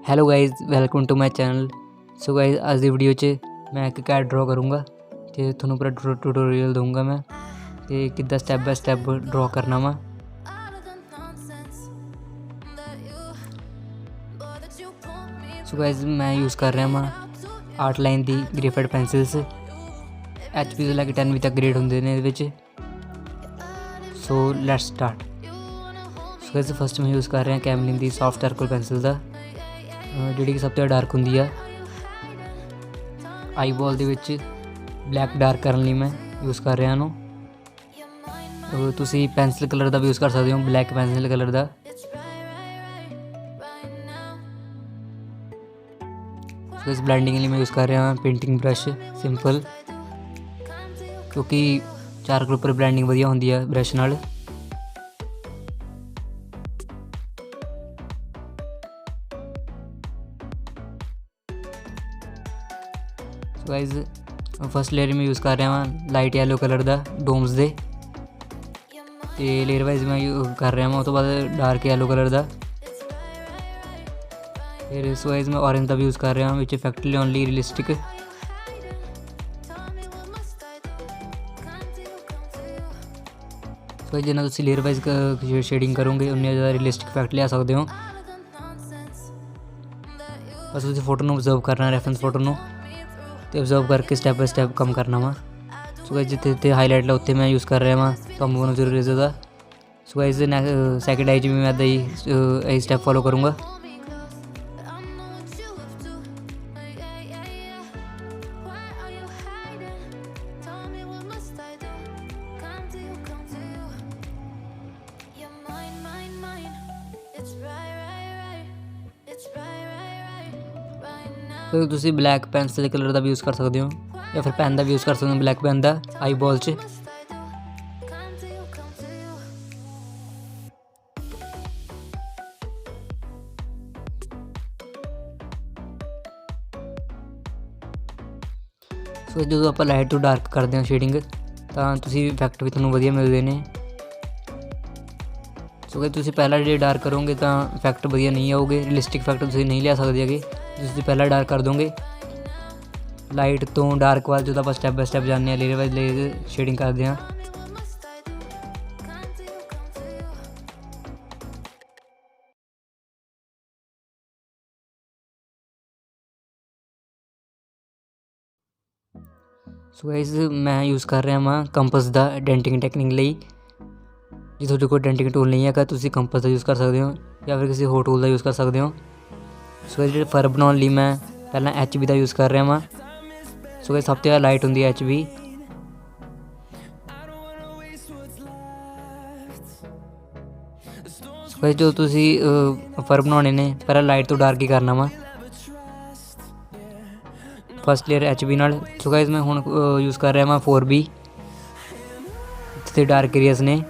Hello guys, welcome to my channel. So guys ਅੱਜ ਦੀ video 'ਚ ਮੈਂ ਇੱਕ ਕੈਟ ਡਰਾ ਕਰੂੰਗਾ ਤੇ ਤੁਹਾਨੂੰ ਪੂਰਾ ਟਿਊਟੋਰੀਅਲ ਦਊਂਗਾ ਮੈਂ ਤੇ ਕਿੱਦਾਂ ਸਟੈਪ ਬਾय ਸਟੈਪ ਡਰਾ ਕਰਨਾ ਵਾ। ਸੋ गाइज़ मैं यूज़ कर रहा ਵਾ ਆਰਟ ਲਾਈਨ ਦੀ ਗ੍ਰੇਫਾਈਟ ਪੈਨਸਿਲਸ। HP ਤੋਂ ਲੈ ਕੇ 10 ਤੱਕ ਗ੍ਰੇਡ ਹੁੰਦੇ ਨੇ ਇਹਦੇ ਵਿੱਚ। So let's start. So guys first मैं यूज़ कर रहा कैमलिन ਦੀ सॉफ्ट चारकोल ਪੈਨਸਿਲ ਦਾ, ਜਿਹੜੀ ਕਿ ਸਭ ਤੋਂ ਡਾਰਕ ਹੁੰਦੀ ਆ। ਆਈ ਬੋਲ ਦੇ ਵਿੱਚ ਬਲੈਕ ਡਾਰਕ ਕਰਨ ਲਈ ਮੈਂ ਯੂਜ਼ ਕਰ ਰਿਹਾ ਇਹਨੂੰ। ਤੁਸੀਂ ਪੈਨਸਿਲ ਕਲਰ ਦਾ ਵੀ ਯੂਜ਼ ਕਰ ਸਕਦੇ ਹੋ, ਬਲੈਕ ਪੈਨਸਿਲ ਕਲਰ ਦਾ। ਸੋ ਇਸ ਬਲੈਂਡਿੰਗ ਲਈ ਮੈਂ ਯੂਜ਼ ਕਰ ਰਿਹਾ ਪੇਂਟਿੰਗ ਬ੍ਰਸ਼ ਸਿੰਪਲ, ਕਿਉਂਕਿ ਚਾਰਕੋਲ ਉੱਪਰ ਬਲੈਂਡਿੰਗ ਵਧੀਆ ਹੁੰਦੀ ਆ ਬ੍ਰਸ਼ ਨਾਲ। गाइज फस्ट लेयर में यूज़ कर रहा हाँ लाइट येलो कलर का डोम्स दे, तो लेयर वाइज मैं कर रहा हाँ। उस तो बाद डार्क येलो कलर का, फिर इस वाइज मैं ऑरेंज का भी यूज़ कर रहा हूँ, विच इफेक्टली ओनली रियलिस्टिक। सो जिन्ना तुम लेयर वाइज शेडिंग करोगे उन्नी ज़्यादा रियलिस्टिक इफेक्ट लिया सकते हो। बस उस फोटो में ऑब्जर्व करना, रेफरेंस फोटो में तो ऑब्जर्व करके स्टैप बाय स्टैप कम करना वा। सो गाइस जिथे जिथे हाईलाइट ला उत्थे मैं यूज़ कर रहा वा कॉम्बो जरूर रेजर का। सो गाइस सैकेंड आई में मैं इदा ही स्टैप फॉलो करूँगा। तो तुसी ब्लैक पेंसिल कलर का भी यूज़ कर सकते हो, या फिर पेन का भी यूज़ कर सकते हो, ब्लैक पेन का आई बॉल च। सो जो आप लाइट तो डार्क करते हैं शेडिंग, तो तुसी इफेक्ट भी थोड़ा वधिया मिलते हैं। सो कि तुसी पहला जो डार्क करोगे तो इफेक्ट वधिया नहीं आओगे, रियलिस्टिक इफेक्ट तुसी नहीं लिया सकते है। तुसी पहला डार्क कर दोगे, लाइट तो डार्क वाल जो आप स्टैप बाय स्टैप जाने लेयर वाइज लेयर शेडिंग करते हैं। सो गाइस मैं यूज़ कर रहा हाँ कंपस का डेंटिंग टेक्निक ਲਈ। ਜੇ ਤੁਹਾਡੇ ਕੋਲ ਡੈਂਟਿੰਗ ਟੂਲ ਨਹੀਂ ਹੈਗਾ ਤੁਸੀਂ ਕੰਪਸ ਦਾ ਯੂਜ਼ ਕਰ ਸਕਦੇ ਹੋ, ਜਾਂ ਫਿਰ ਕਿਸੇ ਹੋਰ ਟੂਲ ਦਾ ਯੂਜ਼ ਕਰ ਸਕਦੇ ਹੋ। ਸੋ ਜਿਹੜੇ ਫਰ ਬਣਾਉਣ ਲਈ ਮੈਂ ਪਹਿਲਾਂ HB ਦਾ ਯੂਜ਼ ਕਰ ਰਿਹਾ ਵਾਂ। ਸੋ ਇਹ ਸਭ ਤੋਂ ਜ਼ਿਆਦਾ ਲਾਈਟ ਹੁੰਦੀ ਹੈ HB। ਸੋ ਜੋ ਤੁਸੀਂ ਫਰ ਬਣਾਉਣੇ ਨੇ ਪਹਿਲਾਂ ਲਾਈਟ ਤੋਂ ਡਾਰਕ ਹੀ ਕਰਨਾ ਵਾ ਫਸਟ ਲੇਅਰ HB ਨਾਲ। ਸੋ ਗਾਇਸ ਮੈਂ ਹੁਣ ਯੂਜ਼ ਕਰ ਰਿਹਾ ਵਾਂ 4B, ਜਿੱਥੇ ਡਾਰਕ ਏਰੀਆਸ ਨੇ।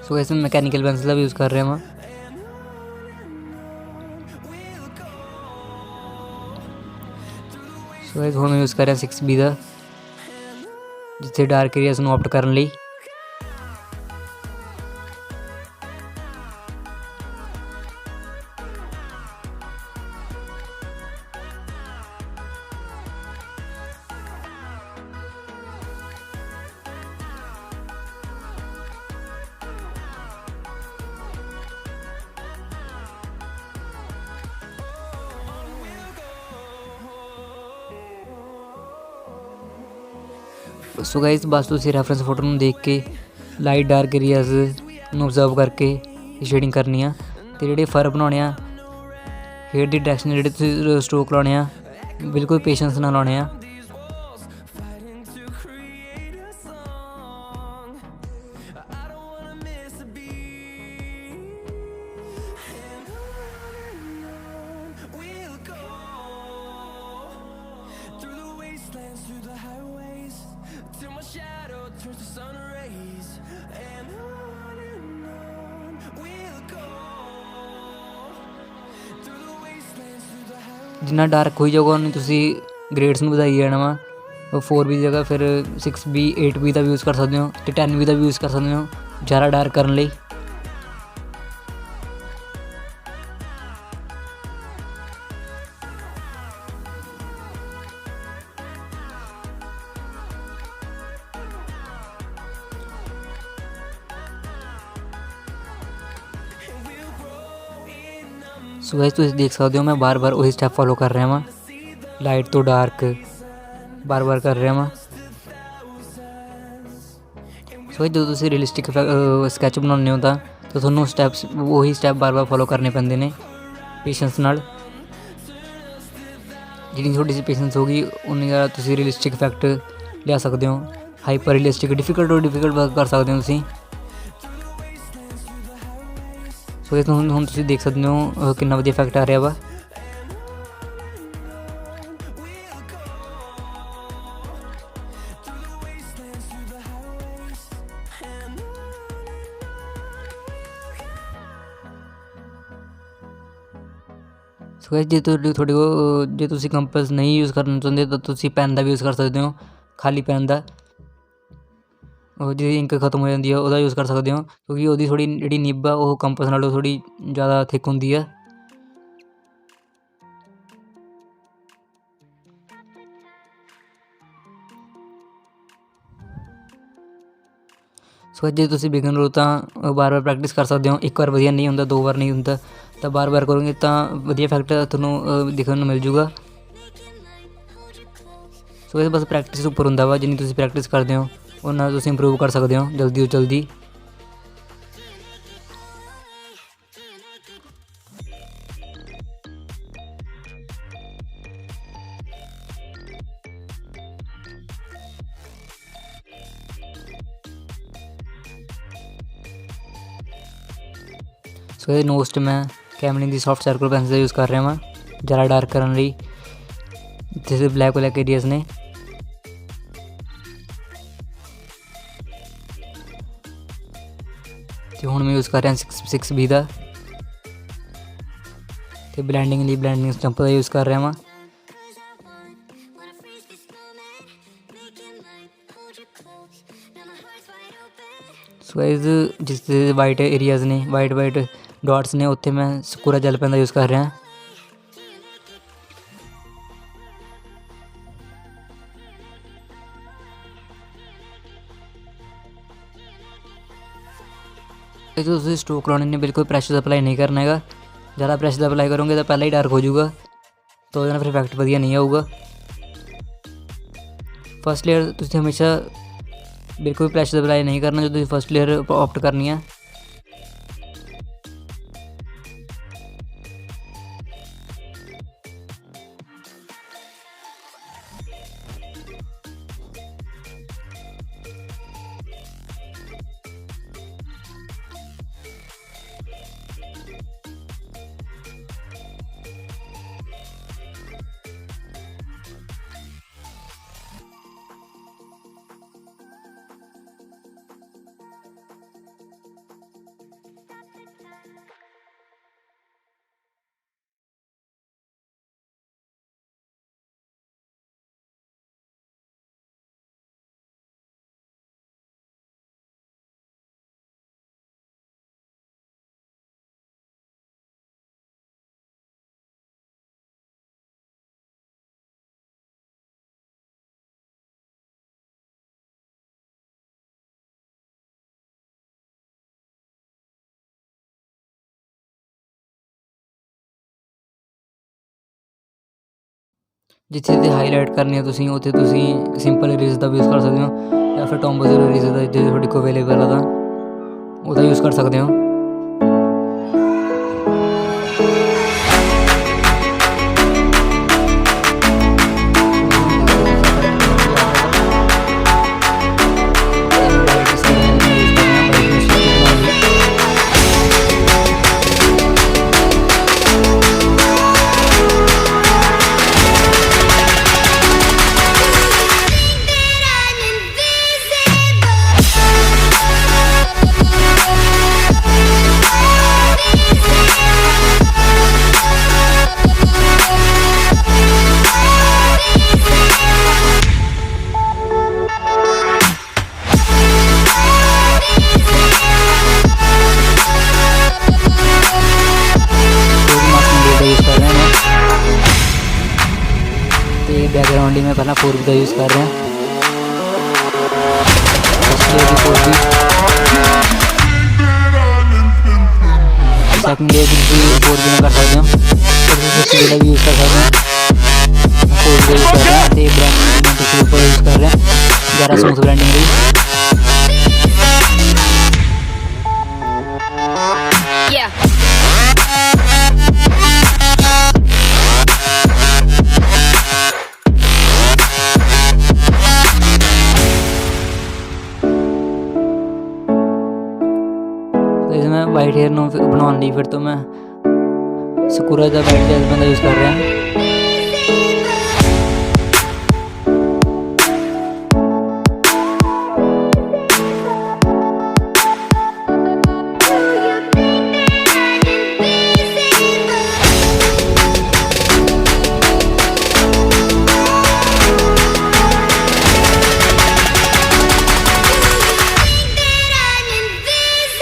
सो ऐसे मैकेनिकल पेंसिल का भी यूज़ कर रहे हैं वहाँ। सो ऐसे हम यूज़ कर रहे हैं 6B का, जिथे डार्क एरियाज को ऑप्ट करने लिए। सो गाइस बस तुम रैफरेंस फोटो में देख के लाइट डार्क एरियाज ऑब्जर्व करके शेडिंग करनी आ। तो जोड़े फर बनाने हेयर की डायरैक्शन जो स्ट्रोक लाने बिल्कुल पेशेंस नाल लाने। जिन्ना डार्क हो जाऊगा उन्नी तुसी ग्रेड्स में बढ़ाई जाना वा। 4B की जगह फिर 6B 8B का भी यूज़ कर सकते हो, तो 10B का भी यूज़ कर सकते हो। ज़्यादा डार्क करने ਲਈ सो गाइस तुसीं देख सकते हो मैं बार बार वही स्टैप फॉलो कर रहा हाँ लाइट तो डार्क बार बार कर रहा हाँ। सो जो तुसीं रियलिस्टिक स्कैच बनाने हो तो थोनों स्टैप्स वही स्टैप बार बार फॉलो करने पैंदे ने पेशेंस नाल। जिन्नी थोड़ी सी पेशेंस होगी उन्नी ज़्यादा तुसीं रियलिस्टिक इफैक्ट लिया सकते हो। हाइपर रियलिस्टिक डिफिकल्ट तो डिफिकल्ट कर सकते हो तुसीं। सो इस ਹੁਣ ਤੁਸੀਂ देख सकते हो कितना वधिया इफैक्ट आ रहा वा। सो गाइस जे थोड़े को जे तुसीं कंपस नहीं यूज़ करना चाहते तो तुसीं पैन का भी यूज़ कर सकते हो। खाली पैन का जी इंक खत्म हो जाती है वह यूज़ कर सकते हो क्योंकि वो थोड़ी जी निब आ वो कंपस नालों थोड़ी ज़्यादा थिक होंगी है। सो जे तुसीं बिगनर हो तो बार बार प्रैक्टिस कर सकते हो। एक बार वधिया नहीं होंदा 2 बार नहीं होंदा तो बार बार करोगे तो वधिया इफैक्ट थोनों दिखने मिल जूगा। सो ये बस प्रैक्टिस उपर होंदा वा जिन्नी तुसीं प्रैक्टिस करते हो उन्ना तुसीं इंप्रूव कर सकते हो जल्दी तो जल्दी। सो ये नोस्ट मैं कैमलिन की सॉफ्ट सर्कल पेंसिल यूज़ कर रहा हाँ ज़्यादा डार्क करने ਲਈ जिसे ब्लैक एरियाज ने। तो हुण मैं यूज़ कर रहा 6B का तो ब्लैंडिंग लिए ब्लैंडिंग स्टंप का यूज़ कर रहा हाँ। सो गाइस जिस वाइट एरियाज ने वाइट डॉट्स ने उत्थे मैं पूरा जैल पेन का यूज़ कर रहा। तो स्ट्रोक लाने ने बिल्कुल प्रेशर अप्लाई नहीं करना है। ज़्यादा प्रेशर अप्लाई करोगे तो पहले ही डार्क हो जाऊगा तो फिर इफैक्ट वधिया नहीं आऊगा। फर्स्ट लेयर तुसीं हमेशा बिल्कुल प्रेशर अप्लाई नहीं करना जो तुसीं फर्स्ट लेयर ऑप्ट करनी है। जिथे हाईलाइट करनी है तुसीं उत्थे तुसीं सिंपल इरेज का भी यूज़ कर सकते हो या फिर टॉम्बो इरेज का जो थोड़ी को अवेलेबल है वह यूज़ कर सकते हो। बनाने लिए मैं पहला 4B का यूज़ कर रहा हूँ। सेकंड लेयर भी 4B में कर सकते हो, और भी यूज़ कर सकते हैं। 4B यूज़ कर रहे हैं, तो ब्रांडिंग के ऊपर यूज़ कर रहे हैं ज़्यादा स्मूथ ब्रांडिंग रही। मैं वाइट हेयर बनाने ली, फिर तो मैं सकूरा का वाइट हेयर बंदा यूज़ कर रहे हैं।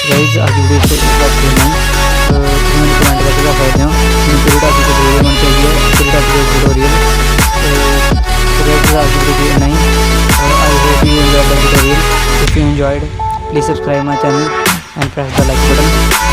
गाइस आज वीडियो को बात करना तो तुम कमेंट करके बता सकते हो पूरी टॉपिक ट्यूटोरियल मन चाहिए, पूरी टॉपिक ट्यूटोरियल तो गाइस आज वीडियो नहीं, I hope you enjoyed the tutorial. If you enjoyed please subscribe my channel and press the like button.